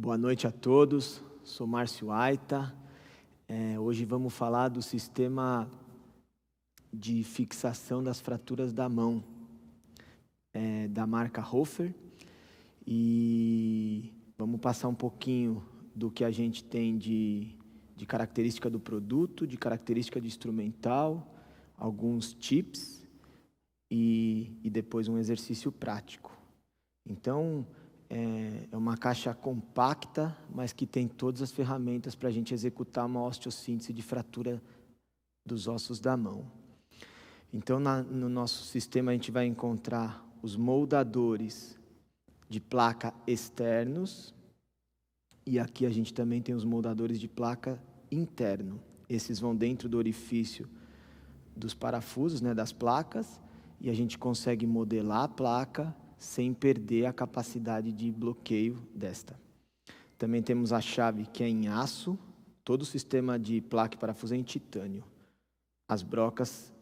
Boa noite a todos, sou Márcio Aita. Hoje vamos falar do sistema de fixação das fraturas da mão, da marca Hofer. E vamos passar um pouquinho do que a gente tem de característica do produto, de característica de instrumental, alguns tips e depois um exercício prático. Então, é uma caixa compacta, mas que tem todas as ferramentas para a gente executar uma osteossíntese de fratura dos ossos da mão. Então, no nosso sistema, a gente vai encontrar os moldadores de placa externos, e aqui a gente também tem os moldadores de placa interno. Esses vão dentro do orifício dos parafusos, das placas, e a gente consegue modelar a placa sem perder a capacidade de bloqueio desta. Também temos a chave que é em aço, todo o sistema de placa e parafuso é em titânio. As brocas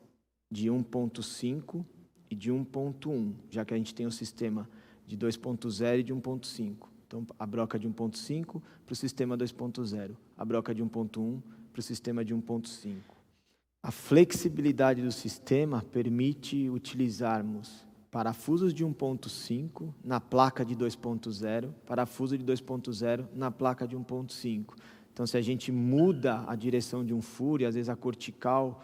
de 1.5 e de 1.1, já que a gente tem o sistema de 2.0 e de 1.5. Então, a broca de 1.5 para o sistema 2.0, a broca de 1.1 para o sistema de 1.5. A flexibilidade do sistema permite utilizarmos parafusos de 1.5 na placa de 2.0, parafuso de 2.0 na placa de 1.5. Então, se a gente muda a direção de um furo, e às vezes a cortical,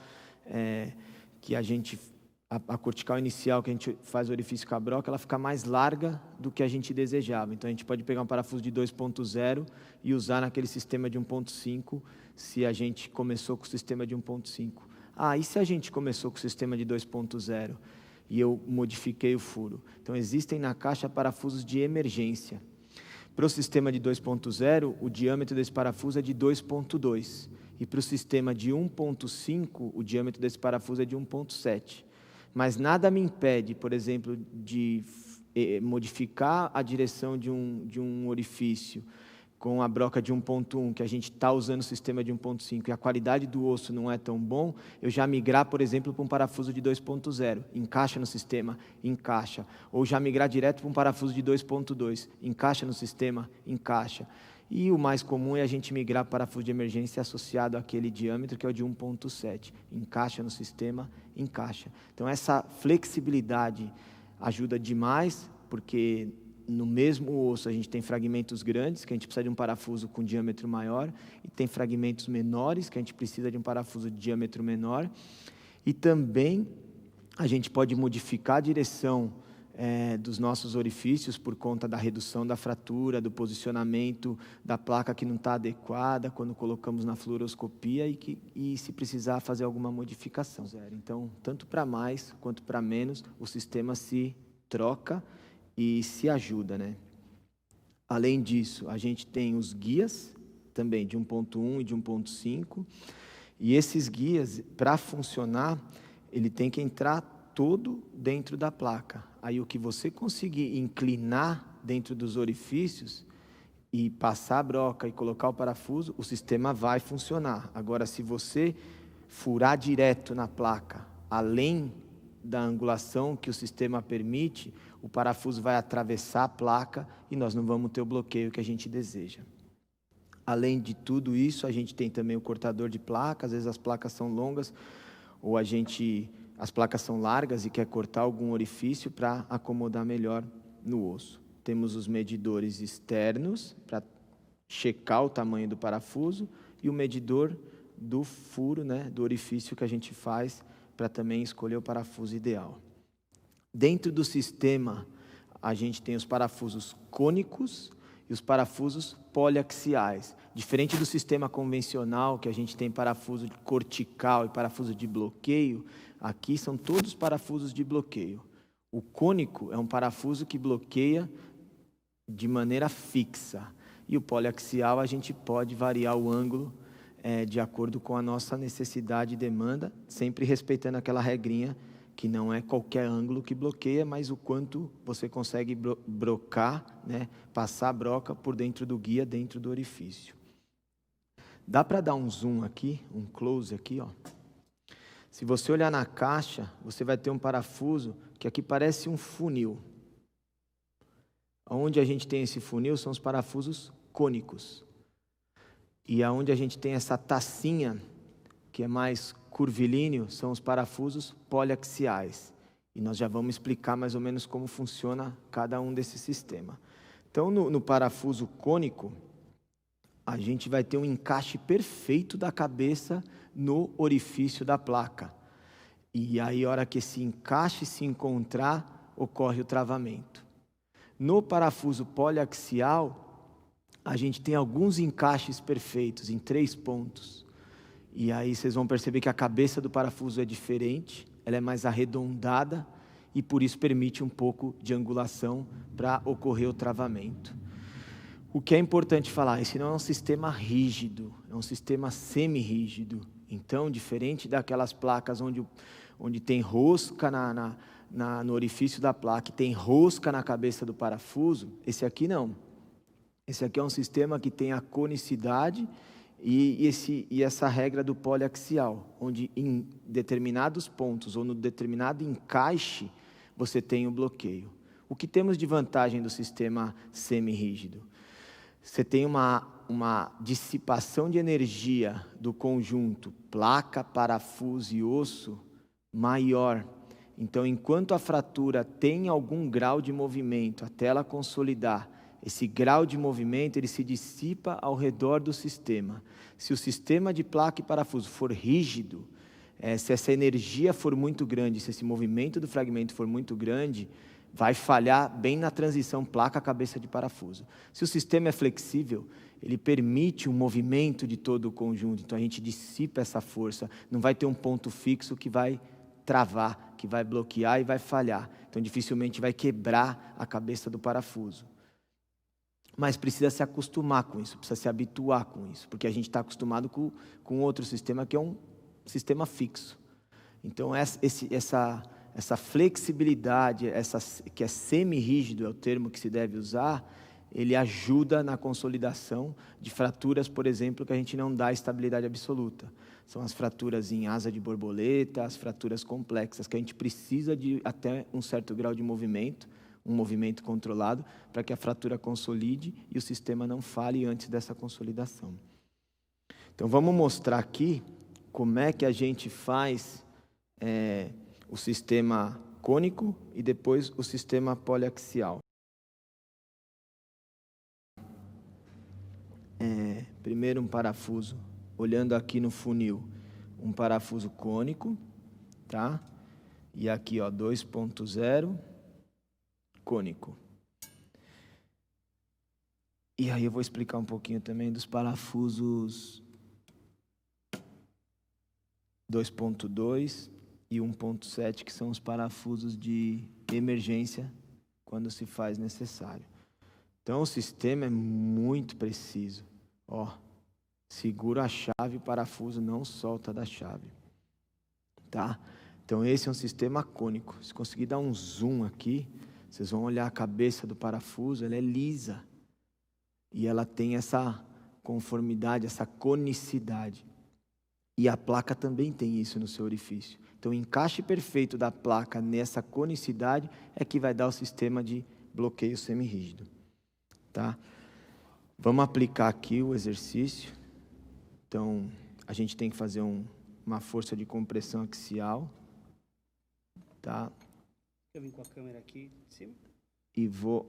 a cortical inicial que a gente faz o orifício com a broca, ela fica mais larga do que a gente desejava. Então, a gente pode pegar um parafuso de 2.0 e usar naquele sistema de 1.5, se a gente começou com o sistema de 1.5. E se a gente começou com o sistema de 2.0? E eu modifiquei o furo. Então, existem na caixa parafusos de emergência. Para o sistema de 2.0, o diâmetro desse parafuso é de 2.2. E para o sistema de 1.5, o diâmetro desse parafuso é de 1.7. Mas nada me impede, por exemplo, de modificar a direção de um orifício com a broca de 1.1, que a gente está usando o sistema de 1.5 e a qualidade do osso não é tão bom, eu já migrar, por exemplo, para um parafuso de 2.0, encaixa no sistema, encaixa. Ou já migrar direto para um parafuso de 2.2, encaixa no sistema, encaixa. E o mais comum é a gente migrar para parafuso de emergência associado àquele diâmetro, que é o de 1.7. Encaixa no sistema, encaixa. Então, essa flexibilidade ajuda demais, porque no mesmo osso a gente tem fragmentos grandes, que a gente precisa de um parafuso com diâmetro maior, e tem fragmentos menores, que a gente precisa de um parafuso de diâmetro menor. E também a gente pode modificar a direção dos nossos orifícios por conta da redução da fratura, do posicionamento da placa que não está adequada quando colocamos na fluoroscopia e se precisar fazer alguma modificação. Então, tanto para mais quanto para menos, o sistema se troca e se ajuda, Além disso, a gente tem os guias, também de 1.1 e de 1.5, e esses guias, para funcionar, ele tem que entrar todo dentro da placa. Aí o que você conseguir inclinar dentro dos orifícios e passar a broca e colocar o parafuso, o sistema vai funcionar. Agora, se você furar direto na placa, além da angulação que o sistema permite, o parafuso vai atravessar a placa e nós não vamos ter o bloqueio que a gente deseja. Além de tudo isso, a gente tem também o cortador de placas. Às vezes as placas são longas ou as placas são largas e quer cortar algum orifício para acomodar melhor no osso. Temos os medidores externos para checar o tamanho do parafuso e o medidor do furo, do orifício que a gente faz para também escolher o parafuso ideal. Dentro do sistema, a gente tem os parafusos cônicos e os parafusos poliaxiais. Diferente do sistema convencional, que a gente tem parafuso cortical e parafuso de bloqueio, aqui são todos parafusos de bloqueio. O cônico é um parafuso que bloqueia de maneira fixa. E o poliaxial a gente pode variar o ângulo de acordo com a nossa necessidade e demanda, sempre respeitando aquela regrinha que não é qualquer ângulo que bloqueia, mas o quanto você consegue brocar, passar a broca por dentro do guia, dentro do orifício. Dá para dar um zoom aqui, um close aqui, ó. Se você olhar na caixa, você vai ter um parafuso que aqui parece um funil. Onde a gente tem esse funil são os parafusos cônicos. E aonde a gente tem essa tacinha, que é mais curvilíneo, são os parafusos poliaxiais. E nós já vamos explicar mais ou menos como funciona cada um desses sistemas. Então, no parafuso cônico, a gente vai ter um encaixe perfeito da cabeça no orifício da placa. E aí, a hora que esse encaixe se encontrar, ocorre o travamento. No parafuso poliaxial, a gente tem alguns encaixes perfeitos em 3 pontos. E aí vocês vão perceber que a cabeça do parafuso é diferente, ela é mais arredondada e por isso permite um pouco de angulação para ocorrer o travamento. O que é importante falar, esse não é um sistema rígido, é um sistema semi-rígido. Então, diferente daquelas placas onde tem rosca no orifício da placa, tem rosca na cabeça do parafuso, esse aqui não. Esse aqui é um sistema que tem a conicidade e essa regra do poliaxial, onde em determinados pontos ou no determinado encaixe, você tem o bloqueio. O que temos de vantagem do sistema semi-rígido? Você tem uma dissipação de energia do conjunto placa, parafuso e osso maior. Então, enquanto a fratura tem algum grau de movimento até ela consolidar, esse grau de movimento ele se dissipa ao redor do sistema. Se o sistema de placa e parafuso for rígido, se essa energia for muito grande, se esse movimento do fragmento for muito grande, vai falhar bem na transição placa-cabeça de parafuso. Se o sistema é flexível, ele permite um movimento de todo o conjunto, então a gente dissipa essa força, não vai ter um ponto fixo que vai travar, que vai bloquear e vai falhar. Então dificilmente vai quebrar a cabeça do parafuso. Mas precisa se acostumar com isso, precisa se habituar com isso, porque a gente está acostumado com outro sistema que é um sistema fixo. Então essa flexibilidade, que é semi-rígido, é o termo que se deve usar, ele ajuda na consolidação de fraturas, por exemplo, que a gente não dá estabilidade absoluta. São as fraturas em asa de borboleta, as fraturas complexas, que a gente precisa de até um certo grau de movimento, um movimento controlado, para que a fratura consolide e o sistema não falhe antes dessa consolidação. Então vamos mostrar aqui como é que a gente faz o sistema cônico e depois o sistema poliaxial. Primeiro um parafuso, olhando aqui no funil, um parafuso cônico, tá? E aqui, ó, 2.0 cônico. E aí eu vou explicar um pouquinho também dos parafusos 2.2 e 1.7, que são os parafusos de emergência quando se faz necessário. Então o sistema é muito preciso. Ó, segura a chave, o parafuso não solta da chave. Tá? Então esse é um sistema cônico. Se conseguir dar um zoom aqui, vocês vão olhar a cabeça do parafuso, ela é lisa. E ela tem essa conformidade, essa conicidade. E a placa também tem isso no seu orifício. Então o encaixe perfeito da placa nessa conicidade é que vai dar o sistema de bloqueio semirrígido. Tá? Vamos aplicar aqui o exercício. Então, a gente tem que fazer uma força de compressão axial. Tá? Eu vim com a câmera aqui de cima. E vou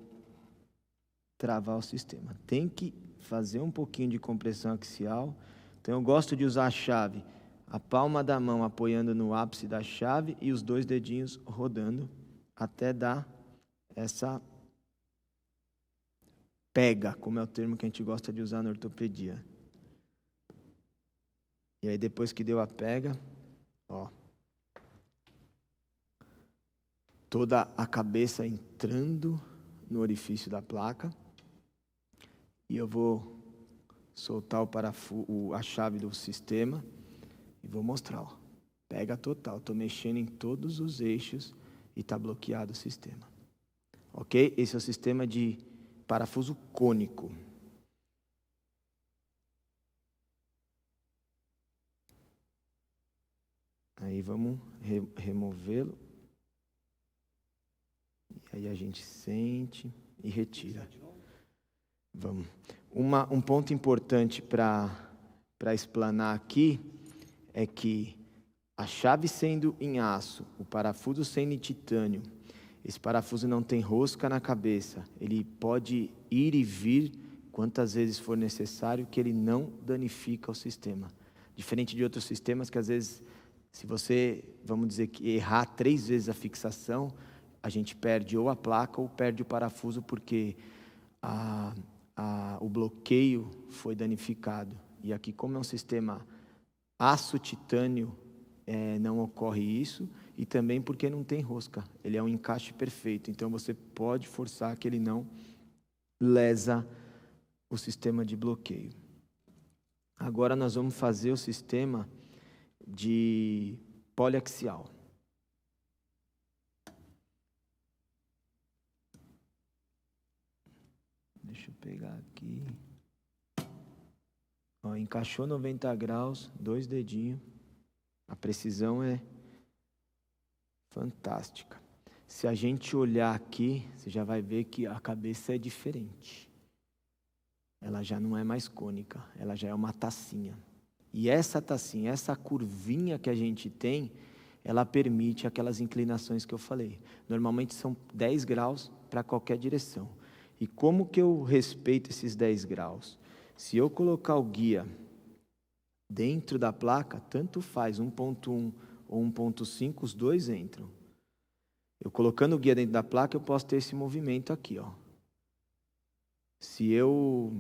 travar o sistema. Tem que fazer um pouquinho de compressão axial. Então, eu gosto de usar a chave, a palma da mão apoiando no ápice da chave e os 2 dedinhos rodando até dar essa pega, como é o termo que a gente gosta de usar na ortopedia. E aí depois que deu a pega, ó, toda a cabeça entrando no orifício da placa. E eu vou soltar a chave do sistema e vou mostrar, ó, pega total. Estou mexendo em todos os eixos e está bloqueado o sistema. Ok? Esse é o sistema de parafuso cônico. Aí vamos removê-lo. E aí a gente sente e retira. Vamos. Um ponto importante para explanar aqui é que a chave sendo em aço, o parafuso sendo em titânio, esse parafuso não tem rosca na cabeça, ele pode ir e vir quantas vezes for necessário, que ele não danifica o sistema. Diferente de outros sistemas que às vezes, se você, vamos dizer, que errar 3 vezes a fixação, a gente perde ou a placa ou perde o parafuso porque o bloqueio foi danificado. E aqui, como é um sistema aço-titânio, não ocorre isso, e também porque não tem rosca, ele é um encaixe perfeito, então você pode forçar que ele não lesa o sistema de bloqueio. Agora nós vamos fazer o sistema de poliaxial. Deixa eu pegar aqui. Ó, encaixou 90 graus, 2 dedinhos. A precisão é fantástica. Se a gente olhar aqui, você já vai ver que a cabeça é diferente. Ela já não é mais cônica, ela já é uma tacinha. E essa tacinha, essa curvinha que a gente tem, ela permite aquelas inclinações que eu falei. Normalmente são 10 graus para qualquer direção. E como que eu respeito esses 10 graus? Se eu colocar o guia dentro da placa, tanto faz 1.1 ou 1.5, os dois entram. Eu colocando o guia dentro da placa, eu posso ter esse movimento aqui, ó. Se eu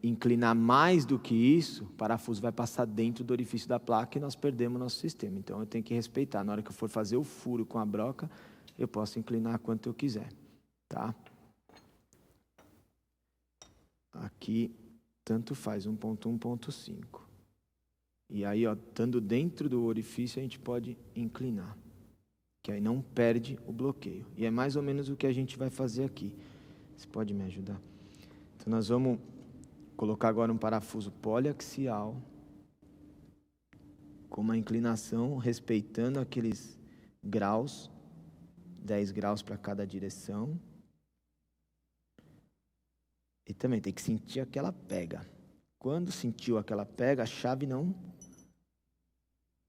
inclinar mais do que isso, o parafuso vai passar dentro do orifício da placa e nós perdemos nosso sistema. Então eu tenho que respeitar. Na hora que eu for fazer o furo com a broca, eu posso inclinar quanto eu quiser, tá? Aqui, tanto faz, 1.1, 1.5. E aí, ó, estando dentro do orifício, a gente pode inclinar, que aí não perde o bloqueio. E é mais ou menos o que a gente vai fazer aqui. Você pode me ajudar? Então, nós vamos colocar agora um parafuso poliaxial, com uma inclinação, respeitando aqueles graus, 10 graus para cada direção. E também tem que sentir aquela pega. Quando sentiu aquela pega, a chave não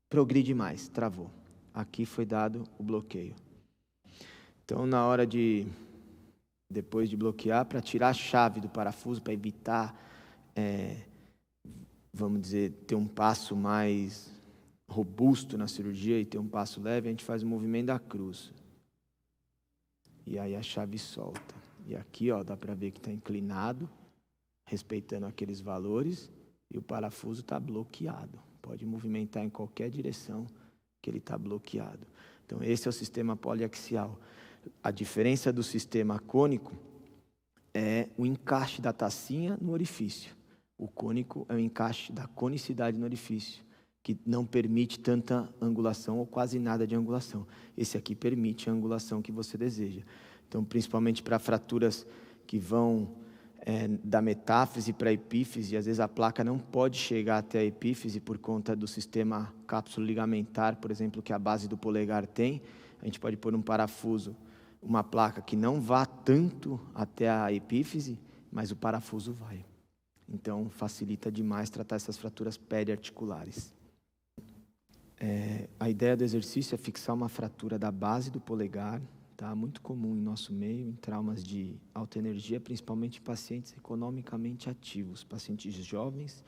progride mais, travou. Aqui foi dado o bloqueio. Então, na hora depois de bloquear, para tirar a chave do parafuso, para evitar, vamos dizer, ter um passo mais robusto na cirurgia e ter um passo leve, a gente faz o movimento da cruz. E aí a chave solta. E aqui, ó, dá para ver que está inclinado, respeitando aqueles valores, e o parafuso está bloqueado. Pode movimentar em qualquer direção que ele está bloqueado. Então, esse é o sistema poliaxial. A diferença do sistema cônico é o encaixe da tacinha no orifício. O cônico é o encaixe da conicidade no orifício, que não permite tanta angulação ou quase nada de angulação. Esse aqui permite a angulação que você deseja. Então, principalmente para fraturas que vão da metáfise para a epífise, às vezes a placa não pode chegar até a epífise por conta do sistema cápsulo ligamentar, por exemplo, que a base do polegar tem. A gente pode pôr um parafuso, uma placa que não vá tanto até a epífise, mas o parafuso vai. Então, facilita demais tratar essas fraturas periarticulares. A ideia do exercício é fixar uma fratura da base do polegar, tá? Muito comum em nosso meio, em traumas de alta energia, principalmente em pacientes economicamente ativos, pacientes jovens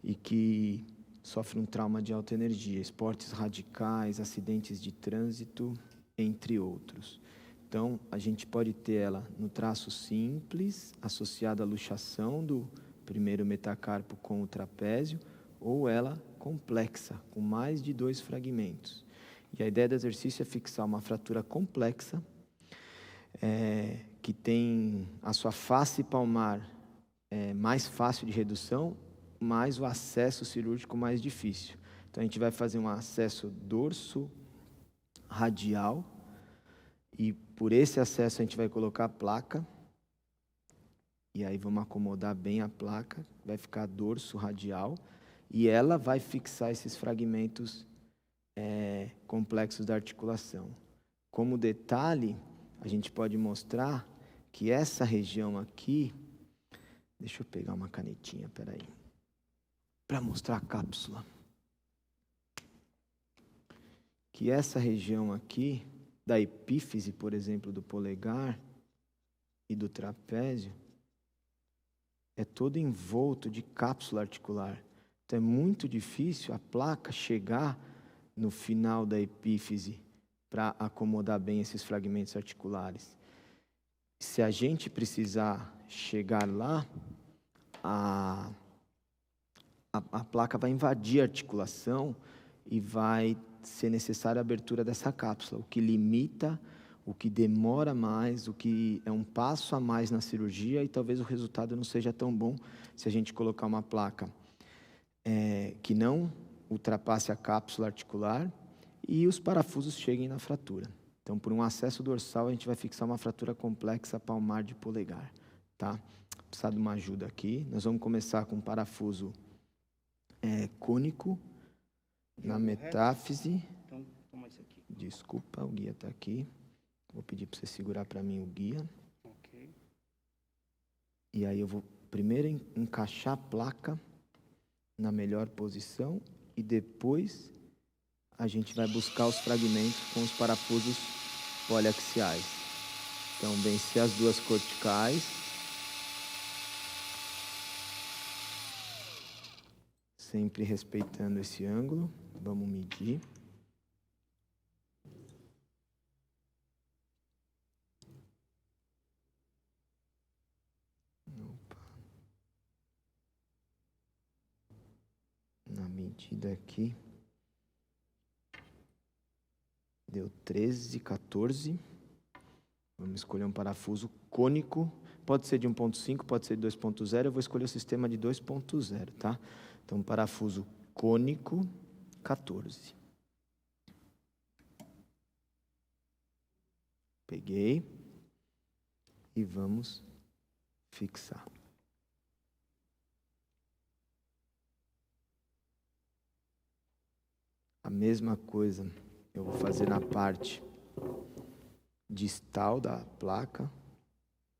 e que sofrem um trauma de alta energia, esportes radicais, acidentes de trânsito, entre outros. Então, a gente pode ter ela no traço simples, associada à luxação do primeiro metacarpo com o trapézio, ou ela complexa, com mais de 2 fragmentos. E a ideia do exercício é fixar uma fratura complexa, que tem a sua face palmar mais fácil de redução, mas o acesso cirúrgico mais difícil. Então, a gente vai fazer um acesso dorso radial, e por esse acesso a gente vai colocar a placa, e aí vamos acomodar bem a placa, vai ficar dorso radial, e ela vai fixar esses fragmentos complexos da articulação. Como detalhe, a gente pode mostrar que essa região aqui, Deixa eu pegar uma canetinha, peraí. Para mostrar a cápsula. Que essa região aqui, da epífise, por exemplo, do polegar e do trapézio, é todo envolto de cápsula articular. Então é muito difícil a placa chegar no final da epífise para acomodar bem esses fragmentos articulares. Se a gente precisar chegar lá, a placa vai invadir a articulação e vai ser necessária a abertura dessa cápsula, o que limita, o que demora mais, o que é um passo a mais na cirurgia, e talvez o resultado não seja tão bom se a gente colocar uma placa que não ultrapasse a cápsula articular e os parafusos cheguem na fratura. Então, por um acesso dorsal, a gente vai fixar uma fratura complexa palmar de polegar, tá? Precisa de uma ajuda aqui. Nós vamos começar com um parafuso cônico na metáfise. Então, toma isso aqui. Desculpa, o guia está aqui. Vou pedir para você segurar para mim o guia. Ok. E aí eu vou primeiro encaixar a placa na melhor posição e depois a gente vai buscar os fragmentos com os parafusos poliaxiais. Então, vencer as duas corticais. Sempre respeitando esse ângulo. Vamos medir. Na medida aqui, deu 13, 14. Vamos escolher um parafuso cônico. Pode ser de 1.5, pode ser de 2.0. Eu vou escolher o sistema de 2.0, tá? Então, parafuso cônico, 14. Peguei. E vamos fixar. A mesma coisa eu vou fazer na parte distal da placa.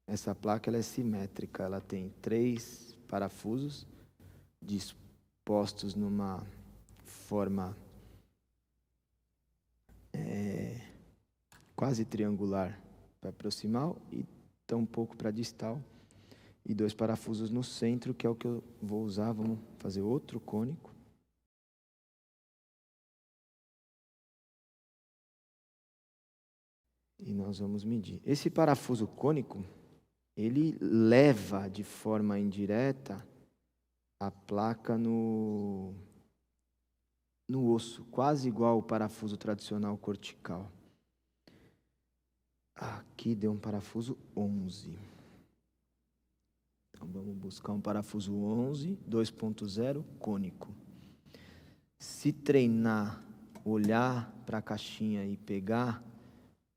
Essa placa ela é simétrica, ela tem 3 parafusos dispostos numa forma quase triangular para proximal e tão pouco para distal. E 2 parafusos no centro, que é o que eu vou usar. Vamos fazer outro cônico. E nós vamos medir. Esse parafuso cônico, ele leva de forma indireta a placa no osso, quase igual ao parafuso tradicional cortical. Aqui deu um parafuso 11. Então vamos buscar um parafuso 11, 2.0, cônico. Se treinar, olhar para a caixinha e pegar,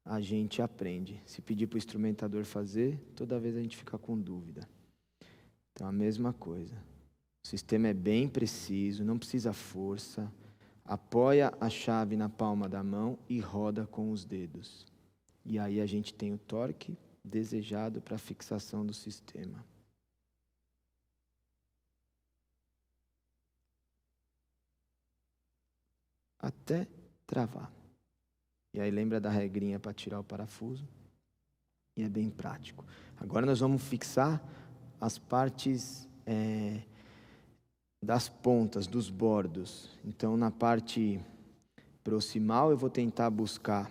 a gente aprende. Se pedir para o instrumentador fazer, toda vez a gente fica com dúvida. Então, a mesma coisa. O sistema é bem preciso, não precisa força. Apoia a chave na palma da mão e roda com os dedos. E aí a gente tem o torque desejado para a fixação do sistema. Até travar. E aí lembra da regrinha para tirar o parafuso. E é bem prático. Agora nós vamos fixar as partes das pontas, dos bordos. Então, na parte proximal, eu vou tentar buscar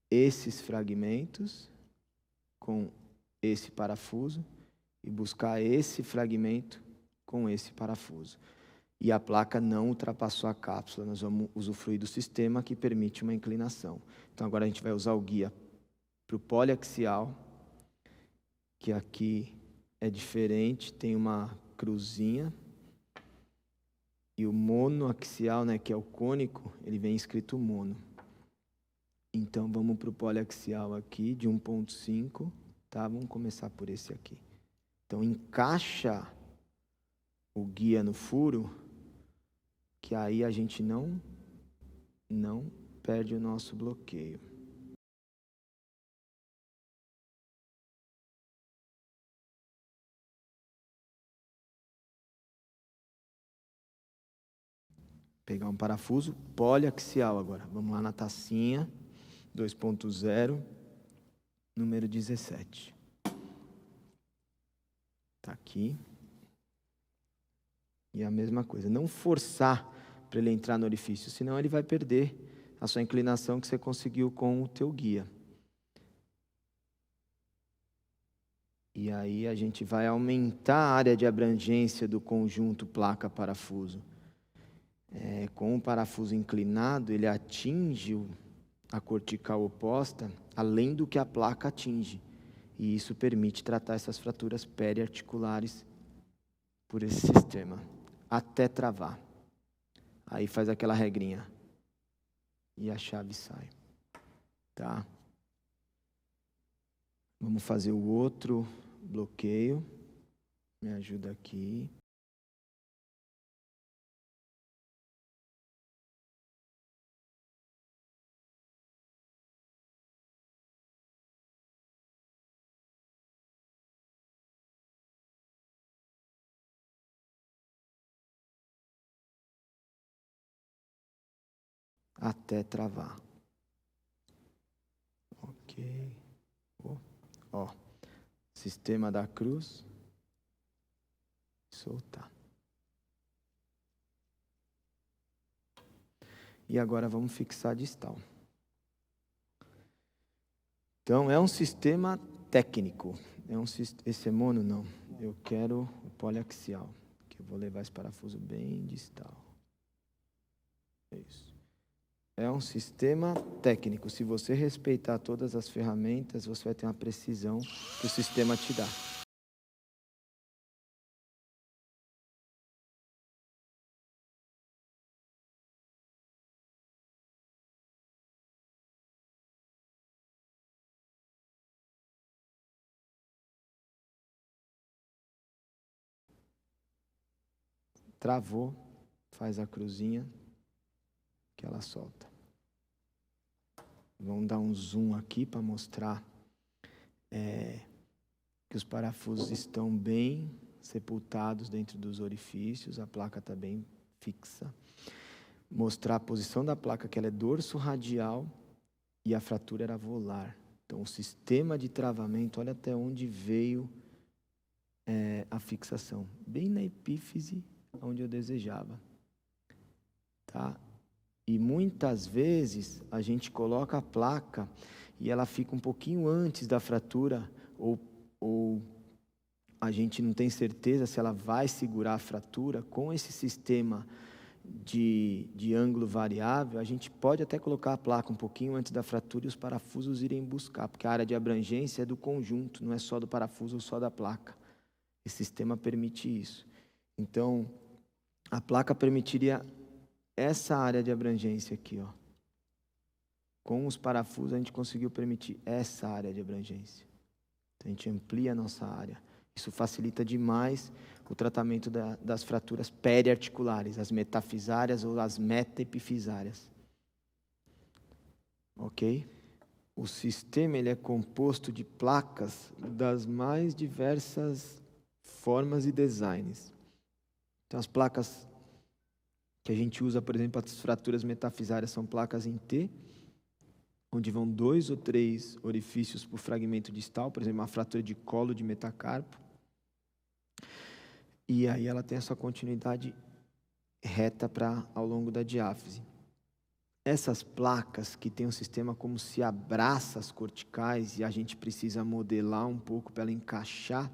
esses fragmentos com esse parafuso e buscar esse fragmento com esse parafuso. E a placa não ultrapassou a cápsula, nós vamos usufruir do sistema que permite uma inclinação. Então agora a gente vai usar o guia para o poliaxial, que aqui é diferente, tem uma cruzinha. E o monoaxial, né, que é o cônico, ele vem escrito mono. Então vamos para o poliaxial aqui, de 1.5, tá? Vamos começar por esse aqui. Então encaixa o guia no furo, que aí a gente não perde o nosso bloqueio. Pegar um parafuso poliaxial agora. Vamos lá na tacinha 2.0, número 17. Está aqui. E a mesma coisa, não forçar para ele entrar no orifício, senão ele vai perder a sua inclinação que você conseguiu com o teu guia. E aí a gente vai aumentar a área de abrangência do conjunto placa-parafuso. Com o parafuso inclinado, ele atinge a cortical oposta além do que a placa atinge. E isso permite tratar essas fraturas periarticulares por esse sistema, até travar. Aí faz aquela regrinha. E a chave sai. Tá? Vamos fazer o outro bloqueio. Me ajuda aqui. Até travar. Ok. Ó. Sistema da cruz. Soltar. E agora vamos fixar distal. Então, é um sistema técnico. Esse é mono, não. Eu quero o poliaxial, que eu vou levar esse parafuso bem distal. É isso. É um sistema técnico. Se você respeitar todas as ferramentas, você vai ter uma precisão que o sistema te dá. Travou, faz a cruzinha, que ela solta. Vamos dar um zoom aqui para mostrar que os parafusos estão bem sepultados dentro dos orifícios, a placa está bem fixa. Mostrar a posição da placa, que ela é dorso radial e a fratura era volar. Então, o sistema de travamento, olha até onde veio a fixação. Bem na epífise, onde eu desejava. Tá? E muitas vezes a gente coloca a placa e ela fica um pouquinho antes da fratura, ou a gente não tem certeza se ela vai segurar a fratura. Com esse sistema de ângulo variável, a gente pode até colocar a placa um pouquinho antes da fratura e os parafusos irem buscar, porque a área de abrangência é do conjunto, não é só do parafuso ou só da placa. Esse sistema permite isso. Então, a placa permitiria essa área de abrangência aqui, ó. Com os parafusos, a gente conseguiu permitir essa área de abrangência. Então, a gente amplia a nossa área. Isso facilita demais o tratamento das fraturas periarticulares, as metafisárias ou as metaepifisárias. Ok? O sistema ele é composto de placas das mais diversas formas e designs. Então, as placas que a gente usa, por exemplo, as fraturas metafisárias são placas em T, onde vão 2 ou 3 orifícios por fragmento distal, por exemplo, uma fratura de colo de metacarpo. E aí ela tem essa continuidade reta ao longo da diáfise. Essas placas que tem um sistema como se abraça as corticais, e a gente precisa modelar um pouco para ela encaixar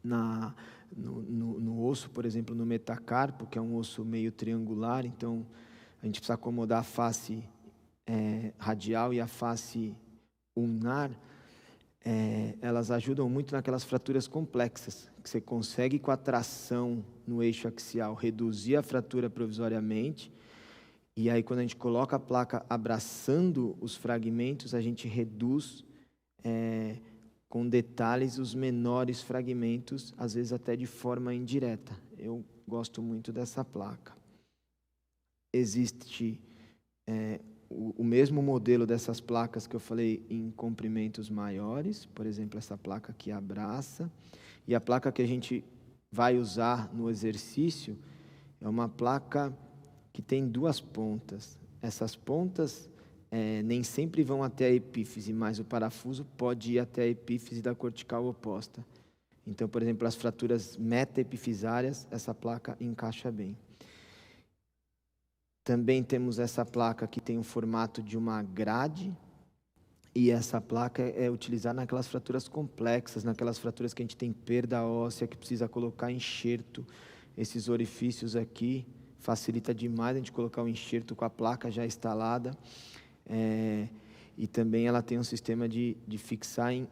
no osso, por exemplo, no metacarpo, que é um osso meio triangular. Então, a gente precisa acomodar a face radial e a face ulnar. Elas ajudam muito naquelas fraturas complexas, que você consegue, com a tração no eixo axial, reduzir a fratura provisoriamente, e aí quando a gente coloca a placa abraçando os fragmentos, a gente reduz com detalhes os menores fragmentos, às vezes até de forma indireta. Eu gosto muito dessa placa. Existe o mesmo modelo dessas placas que eu falei em comprimentos maiores, por exemplo, essa placa que abraça, e a placa que a gente vai usar no exercício é uma placa que tem duas pontas. Essas pontas nem sempre vão até a epífise, mas o parafuso pode ir até a epífise da cortical oposta. Então, por exemplo, as fraturas metaepifisárias, essa placa encaixa bem. Também temos essa placa que tem o formato de uma grade, e essa placa é utilizada naquelas fraturas complexas, naquelas fraturas que a gente tem perda óssea, que precisa colocar enxerto. Esses orifícios aqui facilita demais a gente colocar o enxerto com a placa já instalada. E também ela tem um sistema de fixar em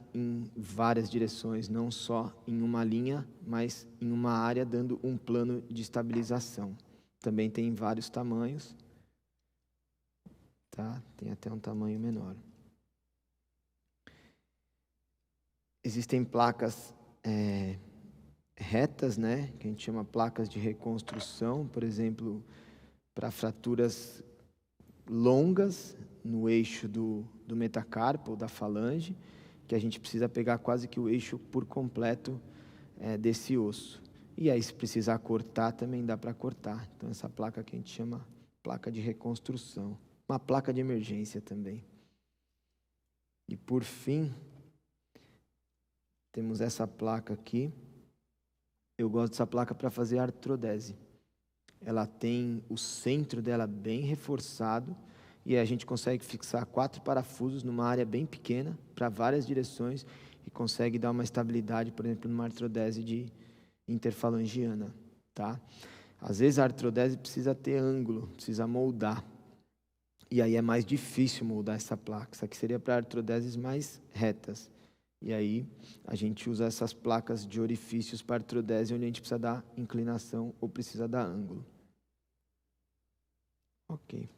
várias direções, não só em uma linha, mas em uma área, dando um plano de estabilização. Também tem vários tamanhos, tá? Tem até um tamanho menor. Existem placas retas, né? Que a gente chama placas de reconstrução, por exemplo, para fraturas longas no eixo do metacarpo ou da falange, que a gente precisa pegar quase que o eixo por completo desse osso. E aí, se precisar cortar, também dá para cortar. Então, essa placa que a gente chama placa de reconstrução. Uma placa de emergência também. E, por fim, temos essa placa aqui. Eu gosto dessa placa para fazer artrodese. Ela tem o centro dela bem reforçado e a gente consegue fixar 4 parafusos numa área bem pequena, para várias direções, e consegue dar uma estabilidade, por exemplo, numa artrodese de interfalangiana, tá? Às vezes a artrodese precisa ter ângulo, precisa moldar, e aí é mais difícil moldar essa placa. Isso aqui seria para artrodeses mais retas, e aí a gente usa essas placas de orifícios para artrodese, onde a gente precisa dar inclinação ou precisa dar ângulo. Ok.